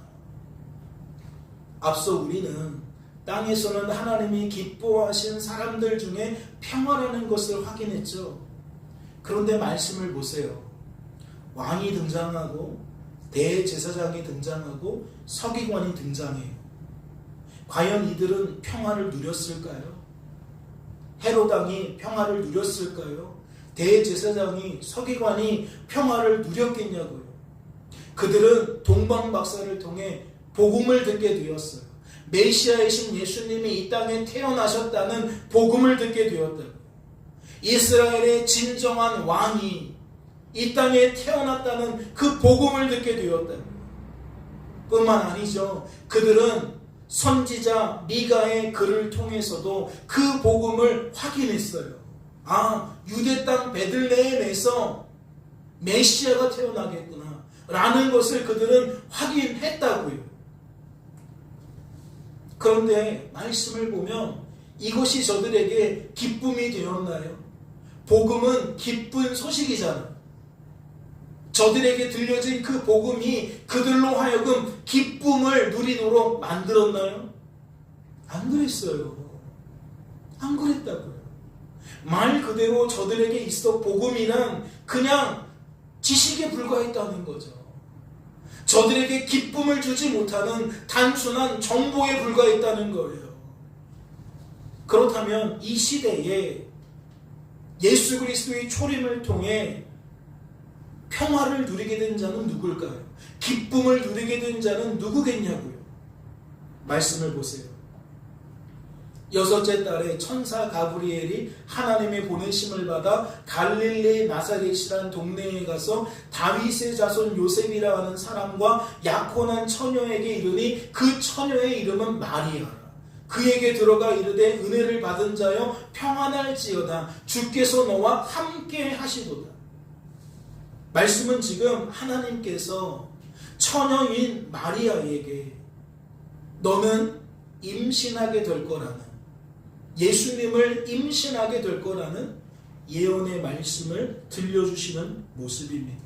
앞서 우리는 땅에서는 하나님이 기뻐하신 사람들 중에 평화라는 것을 확인했죠. 그런데 말씀을 보세요. 왕이 등장하고 대제사장이 등장하고 서기관이 등장해요. 과연 이들은 평화를 누렸을까요? 헤롯 왕이 평화를 누렸을까요? 대제사장이 서기관이 평화를 누렸겠냐고요. 그들은 동방 박사를 통해 복음을 듣게 되었어요. 메시아이신 예수님이 이 땅에 태어나셨다는 복음을 듣게 되었다고. 이스라엘의 진정한 왕이 이 땅에 태어났다는 그 복음을 듣게 되었다고. 뿐만 아니죠. 그들은 선지자 미가의 글을 통해서도 그 복음을 확인했어요. 아, 유대 땅 베들레헴에서 메시아가 태어나겠구나 라는 것을 그들은 확인했다고요. 그런데 말씀을 보면 이것이 저들에게 기쁨이 되었나요? 복음은 기쁜 소식이잖아요. 저들에게 들려진 그 복음이 그들로 하여금 기쁨을 누리도록 만들었나요? 안 그랬어요. 안 그랬다고요. 말 그대로 저들에게 있어 복음이란 그냥 지식에 불과했다는 거죠. 저들에게 기쁨을 주지 못하는 단순한 정보에 불과했다는 거예요. 그렇다면 이 시대에 예수 그리스도의 초림을 통해 평화를 누리게 된 자는 누굴까요? 기쁨을 누리게 된 자는 누구겠냐고요? 말씀을 보세요. 여섯째 달에 천사 가브리엘이 하나님의 보내심을 받아 갈릴리 나사렛이라는 동네에 가서 다윗의 자손 요셉이라 하는 사람과 약혼한 처녀에게 이르니 그 처녀의 이름은 마리아라. 그에게 들어가 이르되 은혜를 받은 자여 평안할지어다. 주께서 너와 함께 하시도다. 말씀은 지금 하나님께서 처녀인 마리아에게 너는 임신하게 될 거라는, 예수님을 임신하게 될 거라는 예언의 말씀을 들려주시는 모습입니다.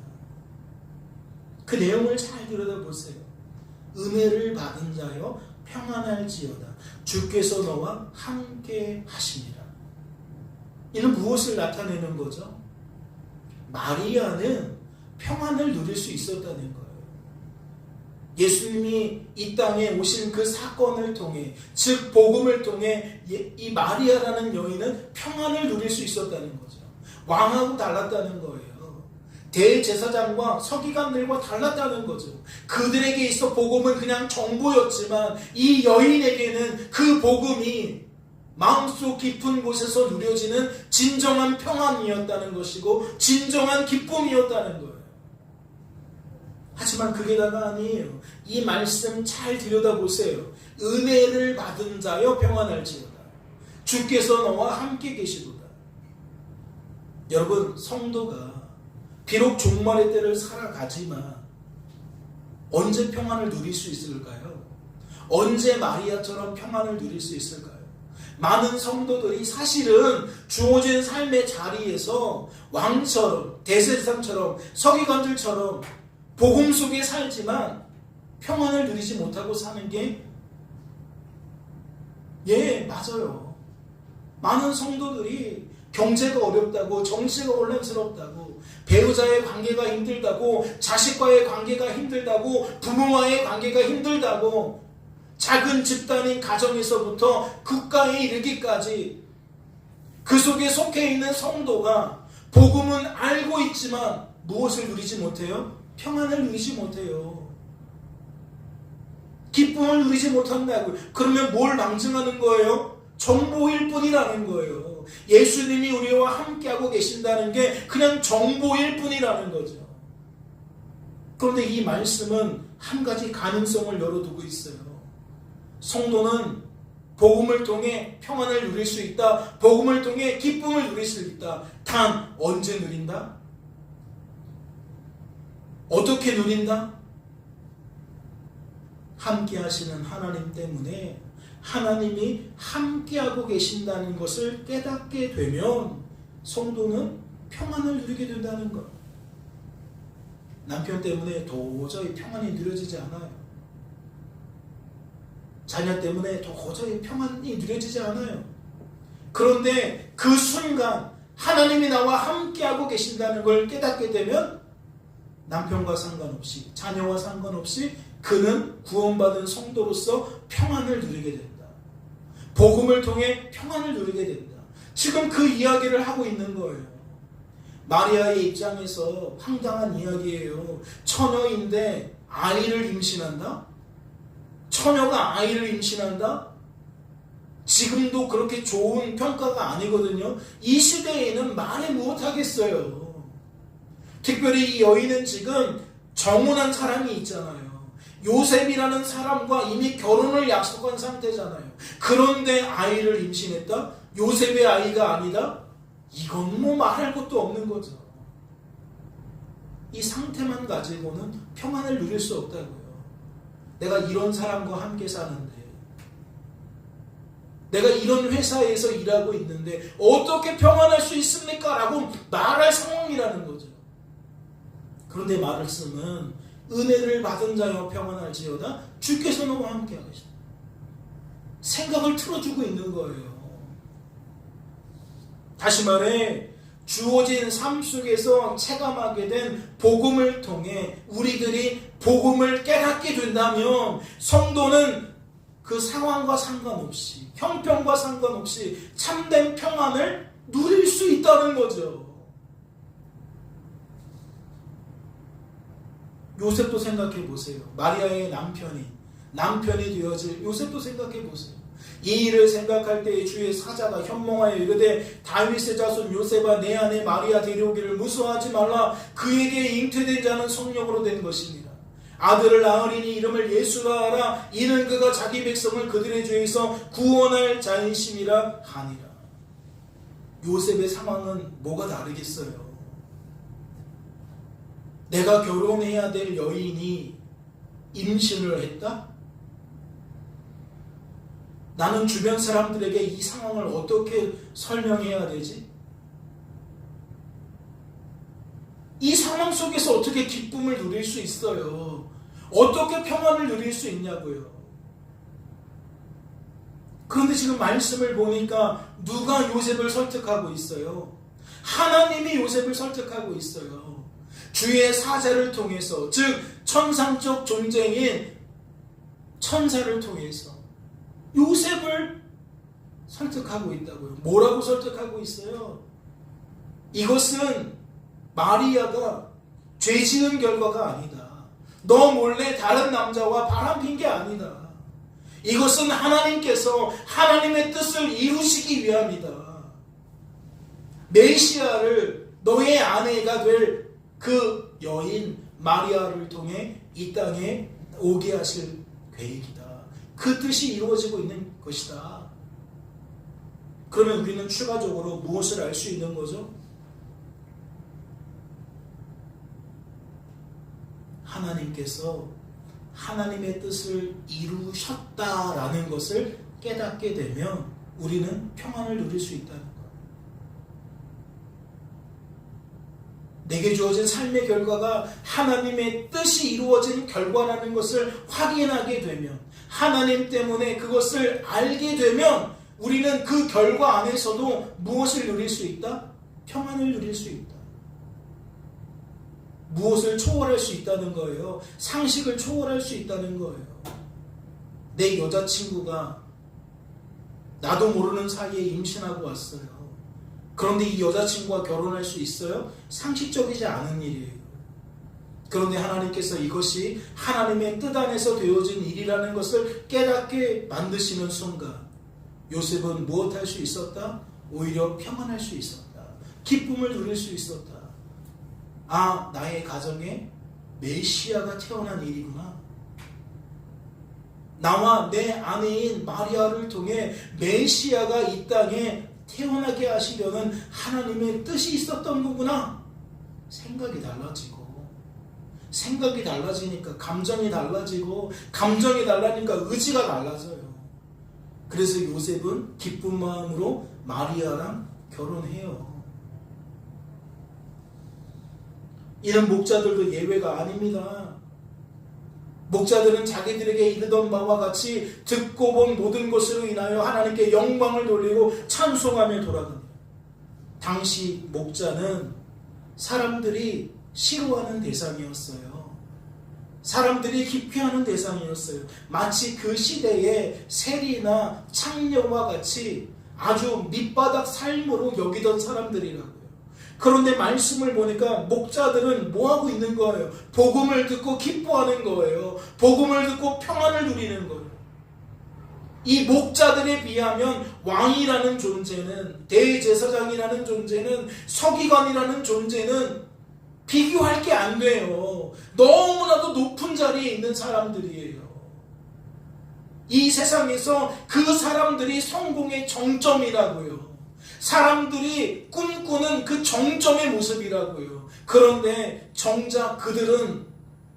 그 내용을 잘 들여다보세요. 은혜를 받은 자여 평안할지어다. 주께서 너와 함께 하시니라. 이는 무엇을 나타내는 거죠? 마리아는 평안을 누릴 수 있었다는 거예요. 예수님이 이 땅에 오신 그 사건을 통해, 즉 복음을 통해 이 마리아라는 여인은 평안을 누릴 수 있었다는 거죠. 왕하고 달랐다는 거예요. 대제사장과 서기관들과 달랐다는 거죠. 그들에게 있어 복음은 그냥 정보였지만 이 여인에게는 그 복음이 마음속 깊은 곳에서 누려지는 진정한 평안이었다는 것이고 진정한 기쁨이었다는 거예요. 하지만 그게 다가 아니에요. 이 말씀 잘 들여다보세요. 은혜를 받은 자여 평안할지어다. 주께서 너와 함께 계시도다. 여러분, 성도가 비록 종말의 때를 살아가지만 언제 평안을 누릴 수 있을까요? 언제 마리아처럼 평안을 누릴 수 있을까요? 많은 성도들이 사실은 주어진 삶의 자리에서 왕처럼, 대제사장처럼, 서기관들처럼 복음 속에 살지만 평안을 누리지 못하고 사는 게, 맞아요. 많은 성도들이 경제가 어렵다고, 정치가 혼란스럽다고, 배우자의 관계가 힘들다고, 자식과의 관계가 힘들다고, 부모와의 관계가 힘들다고, 작은 집단인 가정에서부터 국가에 이르기까지 그 속에 속해 있는 성도가 복음은 알고 있지만 무엇을 누리지 못해요? 평안을 누리지 못해요. 기쁨을 누리지 못한다고요. 그러면 뭘 망증하는 거예요? 정보일 뿐이라는 거예요. 예수님이 우리와 함께하고 계신다는 게 그냥 정보일 뿐이라는 거죠. 그런데 이 말씀은 한 가지 가능성을 열어두고 있어요. 성도는 복음을 통해 평안을 누릴 수 있다. 복음을 통해 기쁨을 누릴 수 있다. 단 언제 누린다? 어떻게 누린다? 함께 하시는 하나님 때문에, 하나님이 함께하고 계신다는 것을 깨닫게 되면 성도는 평안을 누리게 된다는 것. 남편 때문에 도저히 평안이 누려지지 않아요. 자녀 때문에 도저히 평안이 누려지지 않아요. 그런데 그 순간 하나님이 나와 함께하고 계신다는 걸 깨닫게 되면 남편과 상관없이, 자녀와 상관없이 그는 구원받은 성도로서 평안을 누리게 된다. 복음을 통해 평안을 누리게 된다. 지금 그 이야기를 하고 있는 거예요. 마리아의 입장에서 황당한 이야기예요. 처녀인데 아이를 임신한다? 처녀가 아이를 임신한다? 지금도 그렇게 좋은 평가가 아니거든요. 이 시대에는 말해 못하겠어요. 특별히 이 여인은 지금 정혼한 사람이 있잖아요. 요셉이라는 사람과 이미 결혼을 약속한 상태잖아요. 그런데 아이를 임신했다? 요셉의 아이가 아니다? 이건 뭐 말할 것도 없는 거죠. 이 상태만 가지고는 평안을 누릴 수 없다고요. 내가 이런 사람과 함께 사는데, 내가 이런 회사에서 일하고 있는데 어떻게 평안할 수 있습니까? 라고 말할 상황이라는 거죠. 그런데 말씀은 은혜를 받은 자여 평안할지어다. 주께서 너와 함께 하겠습니다. 생각을 틀어주고 있는 거예요. 다시 말해, 주어진 삶 속에서 체감하게 된 복음을 통해 우리들이 복음을 깨닫게 된다면 성도는 그 상황과 상관없이, 형편과 상관없이 참된 평안을 누릴 수 있다는 거죠. 요셉도 생각해 보세요. 마리아의 남편이 되어질 요셉도 생각해 보세요. 이 일을 생각할 때 주의 사자가 현몽하여 이르되 다윗의 자손 요셉아 내 아내 마리아 데려오기를 무서워하지 말라. 그에게 잉태된 자는 성령으로 된 것이니라. 아들을 낳으리니 이름을 예수라 하라. 이는 그가 자기 백성을 그들의 죄에서 구원할 자이심이라 하니라. 요셉의 상황은 뭐가 다르겠어요? 내가 결혼해야 될 여인이 임신을 했다? 나는 주변 사람들에게 이 상황을 어떻게 설명해야 되지? 이 상황 속에서 어떻게 기쁨을 누릴 수 있어요? 어떻게 평안을 누릴 수 있냐고요? 그런데 지금 말씀을 보니까 누가 요셉을 설득하고 있어요? 하나님이 요셉을 설득하고 있어요. 주의 사자를 통해서, 즉 천상적 존재인 천사를 통해서 요셉을 설득하고 있다고요. 뭐라고 설득하고 있어요? 이것은 마리아가 죄 지은 결과가 아니다. 너 몰래 다른 남자와 바람핀 게 아니다. 이것은 하나님께서 하나님의 뜻을 이루시기 위함이다. 메시아를 너의 아내가 될 그 여인 마리아를 통해 이 땅에 오게 하실 계획이다. 그 뜻이 이루어지고 있는 것이다. 그러면 우리는 추가적으로 무엇을 알 수 있는 거죠? 하나님께서 하나님의 뜻을 이루셨다라는 것을 깨닫게 되면 우리는 평안을 누릴 수 있다는 거예요. 내게 주어진 삶의 결과가 하나님의 뜻이 이루어진 결과라는 것을 확인하게 되면, 하나님 때문에 그것을 알게 되면 우리는 그 결과 안에서도 무엇을 누릴 수 있다? 평안을 누릴 수 있다. 무엇을 초월할 수 있다는 거예요? 상식을 초월할 수 있다는 거예요. 내 여자친구가 나도 모르는 사이에 임신하고 왔어요. 그런데 이 여자친구와 결혼할 수 있어요? 상식적이지 않은 일이에요. 그런데 하나님께서 이것이 하나님의 뜻 안에서 되어진 일이라는 것을 깨닫게 만드시는 순간 요셉은 무엇할 수 있었다? 오히려 평안할 수 있었다. 기쁨을 누릴 수 있었다. 아, 나의 가정에 메시아가 태어난 일이구나. 나와 내 아내인 마리아를 통해 메시아가 이 땅에 태어나게 하시려는 하나님의 뜻이 있었던 거구나. 생각이 달라지니까 감정이 달라지고, 감정이 달라지니까 의지가 달라져요. 그래서 요셉은 기쁜 마음으로 마리아랑 결혼해요. 이런 목자들도 예외가 아닙니다. 목자들은 자기들에게 이르던 바와 같이 듣고 본 모든 것으로 인하여 하나님께 영광을 돌리고 찬송하며 돌아갑니다. 당시 목자는 사람들이 싫어하는 대상이었어요. 사람들이 기피하는 대상이었어요. 마치 그 시대의 세리나 창녀와 같이 아주 밑바닥 삶으로 여기던 사람들이라고요. 그런데 말씀을 보니까 목자들은 뭐하고 있는 거예요? 복음을 듣고 기뻐하는 거예요. 복음을 듣고 평안을 누리는 거예요. 이 목자들에 비하면 왕이라는 존재는, 대제사장이라는 존재는, 서기관이라는 존재는 비교할 게 안 돼요. 너무나도 높은 자리에 있는 사람들이에요. 이 세상에서 그 사람들이 성공의 정점이라고요. 사람들이 꿈꾸는 그 정점의 모습이라고요. 그런데 정작 그들은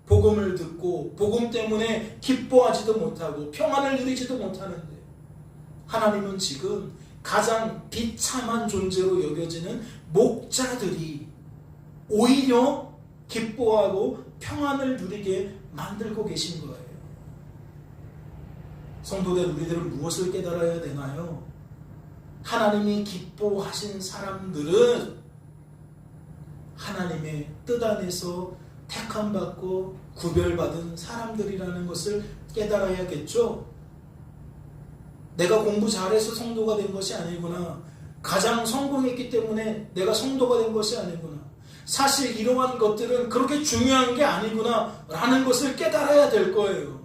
복음을 듣고 복음 때문에 기뻐하지도 못하고 평안을 누리지도 못하는데, 하나님은 지금 가장 비참한 존재로 여겨지는 목자들이 오히려 기뻐하고 평안을 누리게 만들고 계신 거예요. 성도들, 우리들은 무엇을 깨달아야 되나요? 하나님이 기뻐하신 사람들은 하나님의 뜻 안에서 택함받고 구별받은 사람들이라는 것을 깨달아야겠죠. 내가 공부 잘해서 성도가 된 것이 아니구나. 가장 성공했기 때문에 내가 성도가 된 것이 아니구나. 사실 이러한 것들은 그렇게 중요한 게 아니구나 라는 것을 깨달아야 될 거예요.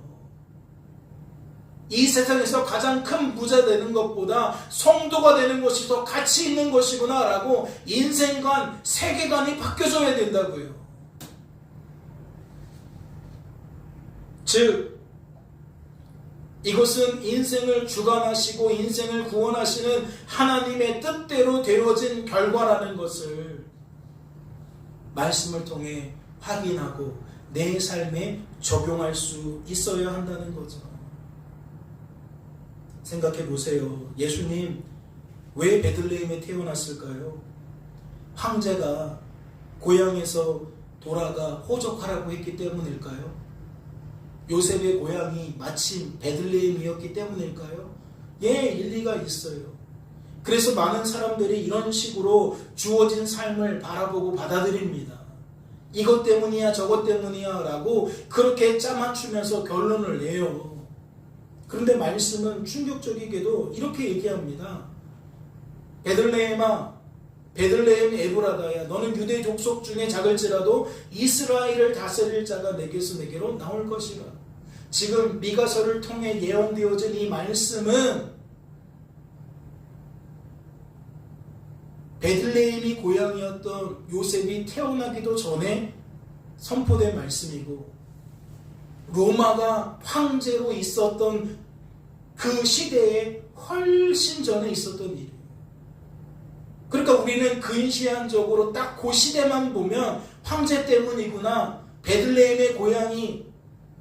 이 세상에서 가장 큰 부자 되는 것보다 성도가 되는 것이 더 가치 있는 것이구나 라고 인생관, 세계관이 바뀌어져야 된다고요. 즉 이것은 인생을 주관하시고 인생을 구원하시는 하나님의 뜻대로 되어진 결과라는 것을 말씀을 통해 확인하고 내 삶에 적용할 수 있어야 한다는 거죠. 생각해 보세요. 예수님 왜 베들레헴에 태어났을까요? 황제가 고향에서 돌아가 호적하라고 했기 때문일까요? 요셉의 고향이 마침 베들레헴이었기 때문일까요? 예, 일리가 있어요. 그래서 많은 사람들이 이런 식으로 주어진 삶을 바라보고 받아들입니다. 이것 때문이야 저것 때문이야 라고 그렇게 짜맞추면서 결론을 내요. 그런데 말씀은 충격적이게도 이렇게 얘기합니다. 베들레헴아, 베들레헴 에브라다야, 너는 유대 족속 중에 작을지라도 이스라엘을 다스릴 자가 내게서 내게로 나올 것이라. 지금 미가서를 통해 예언되어진 이 말씀은 베들레헴이 고향이었던 요셉이 태어나기도 전에 선포된 말씀이고, 로마가 황제로 있었던 그 시대에 훨씬 전에 있었던 일이에요. 그러니까 우리는 근시안적으로 딱 그 시대만 보면 황제 때문이구나, 베들레헴의 고향이,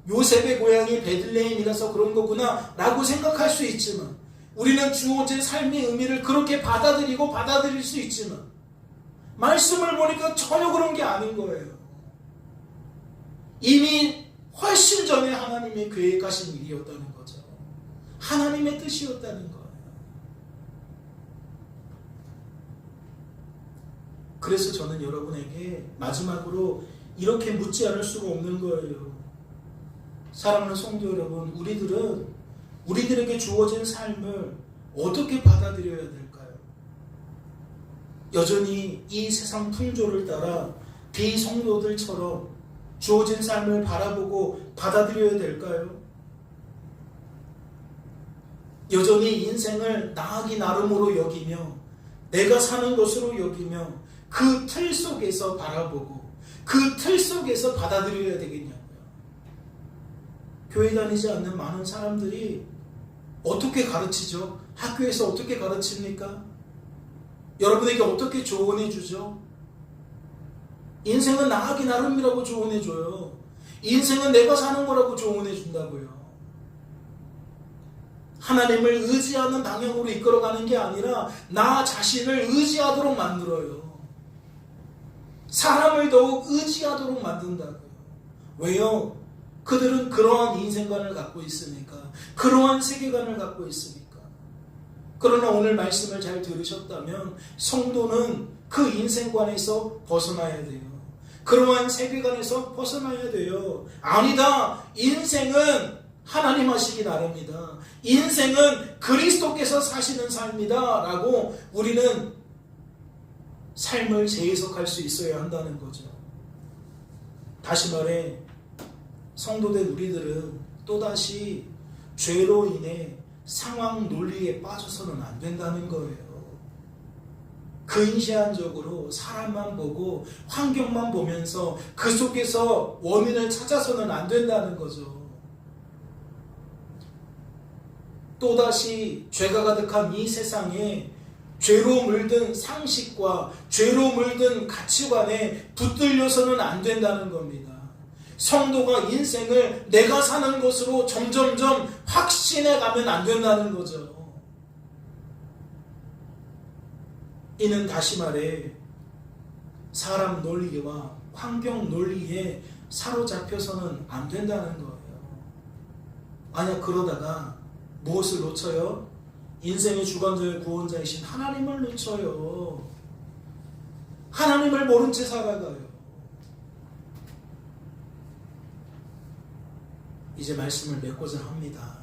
요셉의 고향이 베들레헴이라서 그런 거구나 라고 생각할 수 있지만, 우리는 주어진 삶의 의미를 그렇게 받아들일 수 있지만, 말씀을 보니까 전혀 그런 게 아닌 거예요. 이미 훨씬 전에 하나님이 계획하신 일이었다는 거죠. 하나님의 뜻이었다는 거예요. 그래서 저는 여러분에게 마지막으로 이렇게 묻지 않을 수가 없는 거예요. 사랑하는 성도 여러분, 우리들에게 주어진 삶을 어떻게 받아들여야 될까요? 여전히 이 세상 풍조를 따라 비성도들처럼 주어진 삶을 바라보고 받아들여야 될까요? 여전히 인생을 나하기 나름으로 여기며 내가 사는 것으로 여기며 그 틀 속에서 바라보고 그 틀 속에서 받아들여야 되겠냐고요. 교회 다니지 않는 많은 사람들이 어떻게 가르치죠? 학교에서 어떻게 가르칩니까? 여러분에게 어떻게 조언해 주죠? 인생은 나하기 나름이라고 조언해 줘요. 인생은 내가 사는 거라고 조언해 준다고요. 하나님을 의지하는 방향으로 이끌어가는 게 아니라 나 자신을 의지하도록 만들어요. 사람을 더욱 의지하도록 만든다고요. 왜요? 그들은 그러한 인생관을 갖고 있으니까, 그러한 세계관을 갖고 있으니까. 그러나 오늘 말씀을 잘 들으셨다면 성도는 그 인생관에서 벗어나야 돼요. 그러한 세계관에서 벗어나야 돼요. 아니다, 인생은 하나님 하시기 나름이다. 인생은 그리스도께서 사시는 삶이다 라고 우리는 삶을 재해석할 수 있어야 한다는 거죠. 다시 말해, 성도된 우리들은 또다시 죄로 인해 상황 논리에 빠져서는 안 된다는 거예요. 근시안적으로 사람만 보고 환경만 보면서 그 속에서 원인을 찾아서는 안 된다는 거죠. 또다시 죄가 가득한 이 세상에 죄로 물든 상식과 죄로 물든 가치관에 붙들려서는 안 된다는 겁니다. 성도가 인생을 내가 사는 것으로 점점점 확신해 가면 안 된다는 거죠. 이는 다시 말해 사람 논리와 환경 논리에 사로잡혀서는 안 된다는 거예요. 만약 그러다가 무엇을 놓쳐요? 인생의 주관자의 구원자이신 하나님을 놓쳐요. 하나님을 모른 채 살아가요. 이제 말씀을 맺고자 합니다.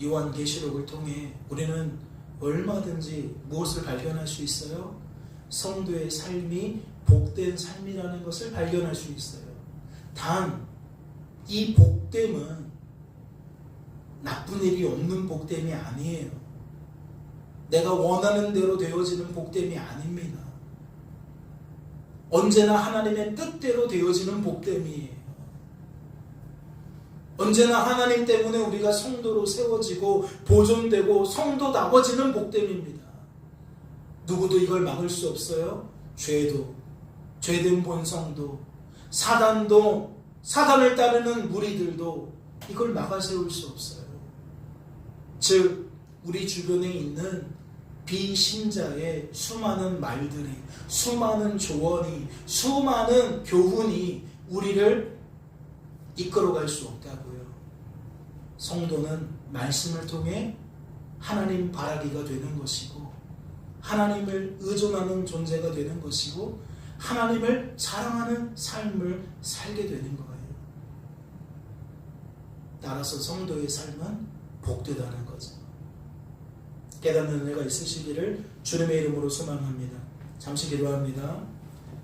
요한계시록을 통해 우리는 얼마든지 무엇을 발견할 수 있어요? 성도의 삶이 복된 삶이라는 것을 발견할 수 있어요. 단, 이 복됨은 나쁜 일이 없는 복됨이 아니에요. 내가 원하는 대로 되어지는 복됨이 아닙니다. 언제나 하나님의 뜻대로 되어지는 복됨이에요. 언제나 하나님 때문에 우리가 성도로 세워지고 보존되고 성도다워지는 복됨입니다. 누구도 이걸 막을 수 없어요. 죄도, 죄된 본성도, 사단도, 사단을 따르는 무리들도 이걸 막아세울 수 없어요. 즉 우리 주변에 있는 비신자의 수많은 말들이, 수많은 조언이, 수많은 교훈이 우리를 이끌어갈 수 없다고요. 성도는 말씀을 통해 하나님 바라기가 되는 것이고, 하나님을 의존하는 존재가 되는 것이고, 하나님을 자랑하는 삶을 살게 되는 거예요. 따라서 성도의 삶은 복되다는 거죠. 깨닫는 은혜가 있으시기를 주님의 이름으로 소망합니다. 잠시 기도합니다.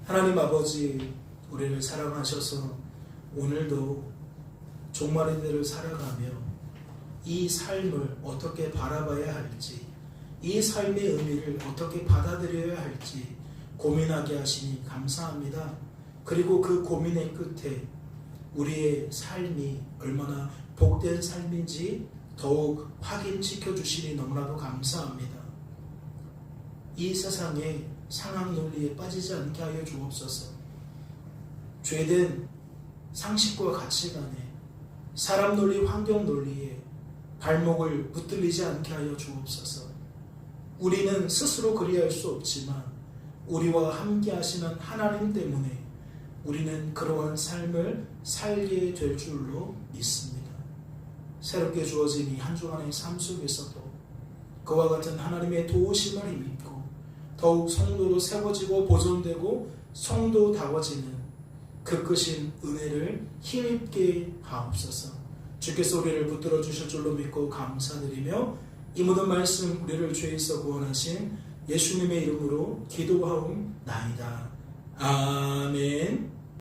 하나님 아버지, 우리를 사랑하셔서 오늘도 종말의 대로 살아가며 이 삶을 어떻게 바라봐야 할지, 이 삶의 의미를 어떻게 받아들여야 할지 고민하게 하시니 감사합니다. 그리고 그 고민의 끝에 우리의 삶이 얼마나 복된 삶인지 더욱 확인시켜 주시니 너무나도 감사합니다. 이 세상의 상학 논리에 빠지지 않게 하여 주옵소서. 죄된 상식과 가치관에, 사람 논리, 환경 논리에 발목을 붙들리지 않게 하여 주옵소서. 우리는 스스로 그리할 수 없지만 우리와 함께 하시는 하나님 때문에 우리는 그러한 삶을 살게 될 줄로 믿습니다. 새롭게 주어진 이 한 주간의 삶 속에서도 그와 같은 하나님의 도우심을 힘입고 더욱 성도로 세워지고 보존되고 성도다워지는 그 크신 은혜를 힘입게 하옵소서. 주께서 우리를 붙들어 주실 줄로 믿고 감사드리며 이 모든 말씀 우리를 죄에서 구원하신 예수님의 이름으로 기도하옵나이다. 아멘.